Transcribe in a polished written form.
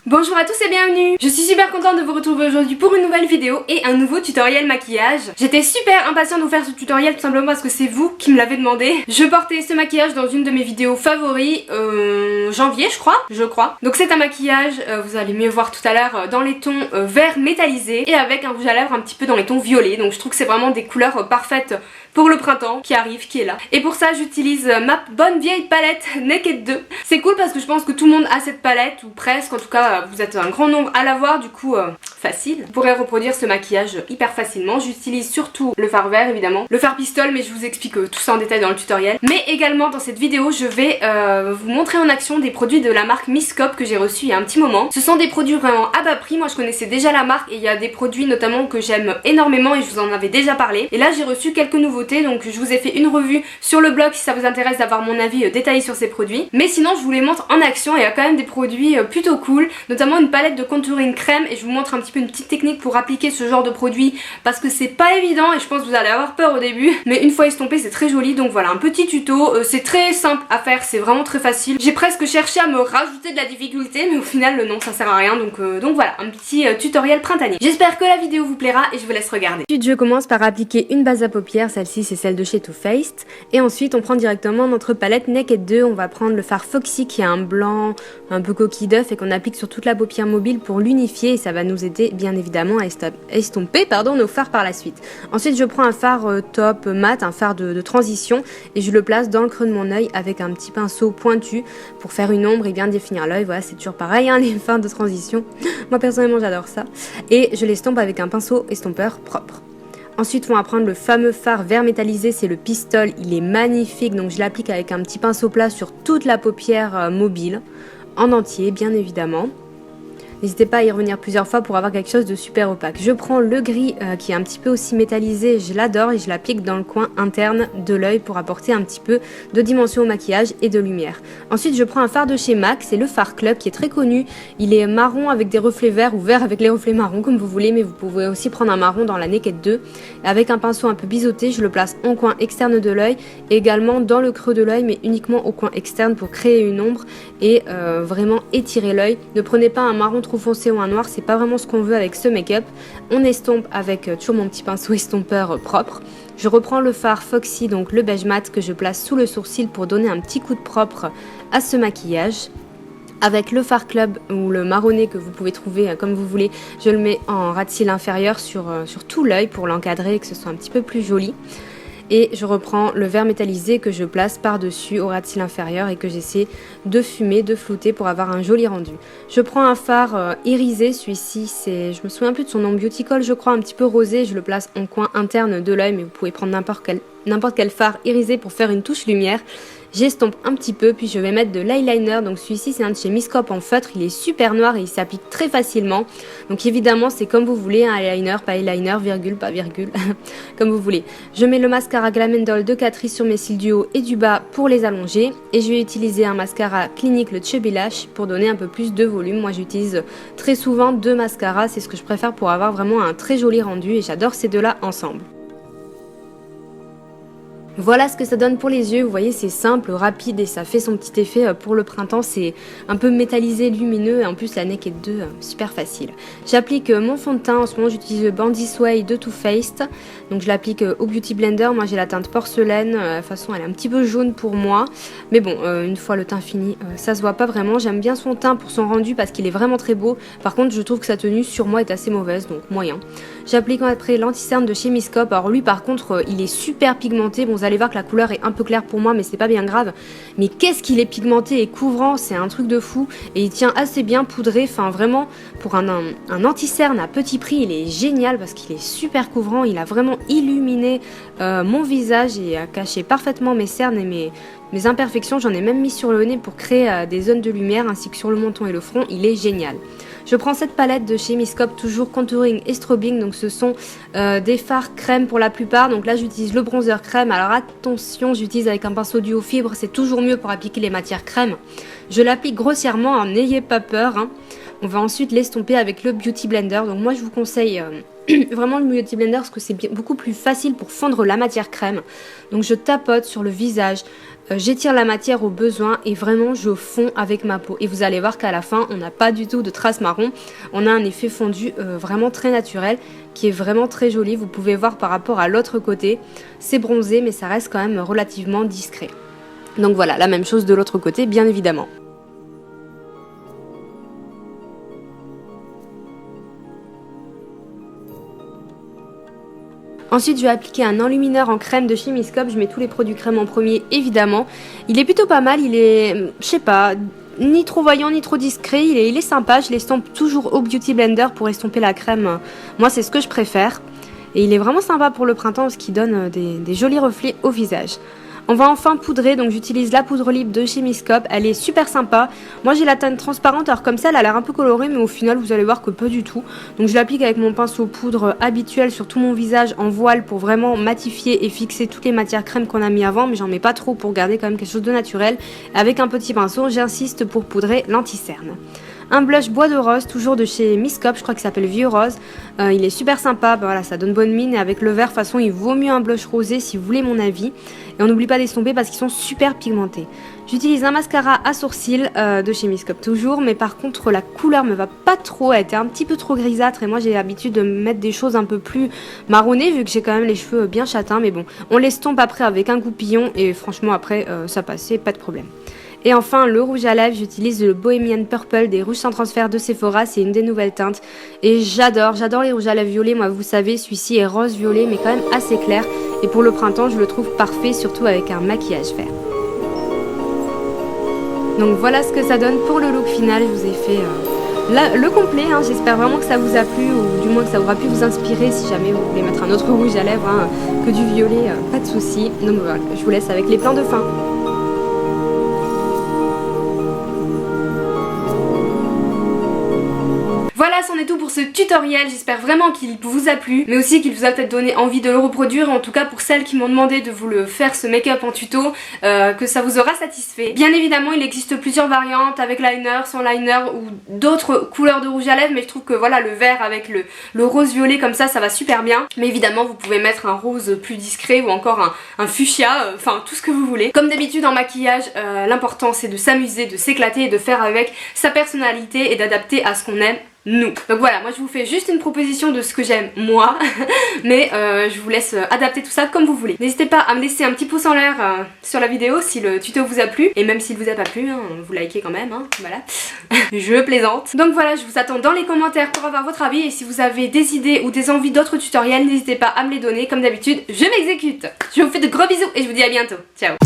Bonjour à tous et bienvenue. Je suis super contente de vous retrouver aujourd'hui pour une nouvelle vidéo et un nouveau tutoriel maquillage. J'étais super impatiente de vous faire ce tutoriel tout simplement parce que c'est vous qui me l'avez demandé. Je portais ce maquillage dans une de mes vidéos favoris janvier je crois. Donc c'est un maquillage, vous allez mieux voir tout à l'heure, dans les tons vert métallisé et avec un rouge à lèvres un petit peu dans les tons violets. Donc je trouve que c'est vraiment des couleurs parfaites pour le printemps qui arrive, qui est là. Et pour ça j'utilise ma bonne vieille palette Naked 2. C'est cool parce que je pense que tout le monde a cette palette, ou presque, en tout cas vous êtes un grand nombre à l'avoir, du coup facile. Vous pourrez reproduire ce maquillage hyper facilement. J'utilise surtout le fard vert évidemment, le fard pistole, mais je vous explique tout ça en détail dans le tutoriel. Mais également dans cette vidéo je vais vous montrer en action des produits de la marque Miss Cop que j'ai reçus il y a un petit moment. Ce sont des produits vraiment à bas prix, moi je connaissais déjà la marque et il y a des produits notamment que j'aime énormément et je vous en avais déjà parlé. Et là j'ai reçu quelques nouveautés, donc je vous ai fait une revue sur le blog si ça vous intéresse d'avoir mon avis détaillé sur ces produits. Mais sinon je vous les montre en action, il y a quand même des produits plutôt cool, notamment une palette de contouring crème, et je vous montre un petit peu une petite technique pour appliquer ce genre de produit parce que c'est pas évident et je pense que vous allez avoir peur au début, mais une fois estompé c'est très joli. Donc voilà, un petit tuto, c'est très simple à faire, c'est vraiment très facile. J'ai presque cherché à me rajouter de la difficulté mais au final non, ça sert à rien, donc voilà, un petit tutoriel printanier. J'espère que la vidéo vous plaira et je vous laisse regarder. Ensuite je commence par appliquer une base à paupières, celle-ci c'est celle de chez Too Faced, et ensuite on prend directement notre palette Naked 2, on va prendre le fard Foxy qui a un blanc un peu coquille d'œuf et qu'on applique sur toute la paupière mobile pour l'unifier, et ça va nous aider bien évidemment à estomper nos fards par la suite. Ensuite je prends un fard top mat, un fard de transition, et je le place dans le creux de mon œil avec un petit pinceau pointu pour faire une ombre et bien définir l'œil. Voilà, c'est toujours pareil hein, les fards de transition, moi personnellement j'adore ça, et je l'estompe avec un pinceau estompeur propre. Ensuite on va prendre le fameux fard vert métallisé, c'est le pistole, il est magnifique, donc je l'applique avec un petit pinceau plat sur toute la paupière mobile, en entier bien évidemment. N'hésitez pas à y revenir plusieurs fois pour avoir quelque chose de super opaque. Je prends le gris qui est un petit peu aussi métallisé, je l'adore, et je l'applique dans le coin interne de l'œil pour apporter un petit peu de dimension au maquillage et de lumière. Ensuite je prends un fard de chez MAC, c'est le Fard Club qui est très connu. Il est marron avec des reflets verts ou vert avec les reflets marron comme vous voulez, mais vous pouvez aussi prendre un marron dans la Naked 2. Avec un pinceau un peu biseauté, je le place en coin externe de l'œil, également dans le creux de l'œil, mais uniquement au coin externe pour créer une ombre et vraiment étirer l'œil. Ne prenez pas un marron trop foncé ou un noir, c'est pas vraiment ce qu'on veut avec ce make-up. On estompe avec toujours mon petit pinceau estompeur propre. Je reprends le fard Foxy, donc le beige mat, que je place sous le sourcil pour donner un petit coup de propre à ce maquillage. Avec le Fard Club ou le marronné que vous pouvez trouver comme vous voulez, je le mets en ras de cils inférieur sur tout l'œil pour l'encadrer et que ce soit un petit peu plus joli. Et je reprends le vert métallisé que je place par-dessus au ras de cils inférieur et que j'essaie de fumer, de flouter pour avoir un joli rendu. Je prends un fard irisé, celui-ci c'est, je me souviens plus de son nom, Beautycol je crois, un petit peu rosé, je le place en coin interne de l'œil, mais vous pouvez prendre n'importe quel fard irisé pour faire une touche lumière. J'estompe un petit peu, puis je vais mettre de l'eyeliner, donc celui-ci c'est un de chez Miss Cop en feutre, il est super noir et il s'applique très facilement. Donc évidemment c'est comme vous voulez, un eyeliner, pas eyeliner, virgule, pas virgule, comme vous voulez. Je mets le mascara Glamendol de Catrice sur mes cils du haut et du bas pour les allonger, et je vais utiliser un mascara Clinique, le Chubby Lash, pour donner un peu plus de volume. Moi j'utilise très souvent deux mascaras, c'est ce que je préfère pour avoir vraiment un très joli rendu, et j'adore ces deux-là ensemble. Voilà ce que ça donne pour les yeux, vous voyez c'est simple, rapide et ça fait son petit effet pour le printemps, c'est un peu métallisé, lumineux, et en plus la Naked 2, super facile. J'applique mon fond de teint, en ce moment j'utilise le Bandy Sway de Too Faced, donc je l'applique au Beauty Blender, moi j'ai la teinte porcelaine, de toute façon elle est un petit peu jaune pour moi, mais bon une fois le teint fini ça se voit pas vraiment. J'aime bien son teint pour son rendu parce qu'il est vraiment très beau, par contre je trouve que sa tenue sur moi est assez mauvaise, donc moyen. J'applique après l'anti-cerne de chez Miss Cop, alors lui par contre il est super pigmenté, bon vous allez voir que la couleur est un peu claire pour moi mais c'est pas bien grave, mais qu'est-ce qu'il est pigmenté et couvrant, c'est un truc de fou, et il tient assez bien poudré, enfin vraiment pour un anti-cerne à petit prix il est génial parce qu'il est super couvrant, il a vraiment illuminé mon visage et a caché parfaitement mes cernes et mes imperfections. J'en ai même mis sur le nez pour créer des zones de lumière ainsi que sur le menton et le front, il est génial. Je prends cette palette de chez Miss Cop, toujours contouring et strobing, donc ce sont des fards crème pour la plupart, donc là j'utilise le bronzer crème. Alors attention, j'utilise avec un pinceau duo fibre, c'est toujours mieux pour appliquer les matières crème. Je l'applique grossièrement, n'ayez pas peur hein. On va ensuite l'estomper avec le Beauty Blender, donc moi je vous conseille vraiment le Beauty Blender parce que c'est beaucoup plus facile pour fondre la matière crème. Donc je tapote sur le visage, j'étire la matière au besoin et vraiment je fonds avec ma peau. Et vous allez voir qu'à la fin on n'a pas du tout de traces marron, on a un effet fondu vraiment très naturel qui est vraiment très joli. Vous pouvez voir par rapport à l'autre côté, c'est bronzé mais ça reste quand même relativement discret. Donc voilà, la même chose de l'autre côté bien évidemment. Ensuite je vais appliquer un enlumineur en crème de chez Misscope, je mets tous les produits crème en premier évidemment. Il est plutôt pas mal, il est, je sais pas, ni trop voyant ni trop discret, il est sympa, je l'estompe toujours au Beauty Blender pour estomper la crème, moi c'est ce que je préfère. Et il est vraiment sympa pour le printemps parce qu'il donne des jolis reflets au visage. On va enfin poudrer, donc j'utilise la poudre libre de chez Misscope, elle est super sympa. Moi j'ai la teinte transparente, alors comme ça elle a l'air un peu colorée, mais au final vous allez voir que pas du tout. Donc je l'applique avec mon pinceau poudre habituel sur tout mon visage en voile pour vraiment matifier et fixer toutes les matières crème qu'on a mis avant, mais j'en mets pas trop pour garder quand même quelque chose de naturel. Avec un petit pinceau, j'insiste pour poudrer l'anti-cerne. Un blush bois de rose, toujours de chez Misscope, je crois qu'il s'appelle Vieux Rose. Il est super sympa, voilà, ça donne bonne mine et avec le vert, de toute façon, il vaut mieux un blush rosé si vous voulez mon avis. Et on n'oublie pas d'estomper parce qu'ils sont super pigmentés. J'utilise un mascara à sourcils de chez Misscope toujours, mais par contre la couleur me va pas trop, elle était un petit peu trop grisâtre et moi j'ai l'habitude de mettre des choses un peu plus marronnées vu que j'ai quand même les cheveux bien châtains, mais bon, on l'estompe après avec un goupillon et franchement après ça passait, pas de problème. Et enfin le rouge à lèvres, j'utilise le Bohemian Purple des rouges sans transfert de Sephora, c'est une des nouvelles teintes et j'adore les rouges à lèvres violets, moi vous savez celui-ci est rose violet mais quand même assez clair et pour le printemps je le trouve parfait surtout avec un maquillage vert. Donc voilà ce que ça donne pour le look final, je vous ai fait le complet, hein. J'espère vraiment que ça vous a plu ou du moins que ça aura pu vous inspirer si jamais vous voulez mettre un autre rouge à lèvres, hein, que du violet, pas de souci. Donc voilà, je vous laisse avec les plans de fin. Voilà, c'en est tout pour ce tutoriel, j'espère vraiment qu'il vous a plu, mais aussi qu'il vous a peut-être donné envie de le reproduire, en tout cas pour celles qui m'ont demandé de vous le faire ce make-up en tuto, que ça vous aura satisfait. Bien évidemment, il existe plusieurs variantes avec liner, sans liner ou d'autres couleurs de rouge à lèvres, mais je trouve que voilà, le vert avec le rose violet comme ça va super bien. Mais évidemment, vous pouvez mettre un rose plus discret ou encore un fuchsia, enfin tout ce que vous voulez. Comme d'habitude en maquillage, l'important c'est de s'amuser, de s'éclater et de faire avec sa personnalité et d'adapter à ce qu'on aime. Nous. Donc voilà, moi je vous fais juste une proposition de ce que j'aime moi, mais je vous laisse adapter tout ça comme vous voulez. N'hésitez pas à me laisser un petit pouce en l'air sur la vidéo si le tuto vous a plu, et même s'il vous a pas plu, hein, vous likez quand même, hein, voilà. Je plaisante. Donc voilà, je vous attends dans les commentaires pour avoir votre avis, et si vous avez des idées ou des envies d'autres tutoriels, n'hésitez pas à me les donner, comme d'habitude, je m'exécute. Je vous fais de gros bisous et je vous dis à bientôt. Ciao.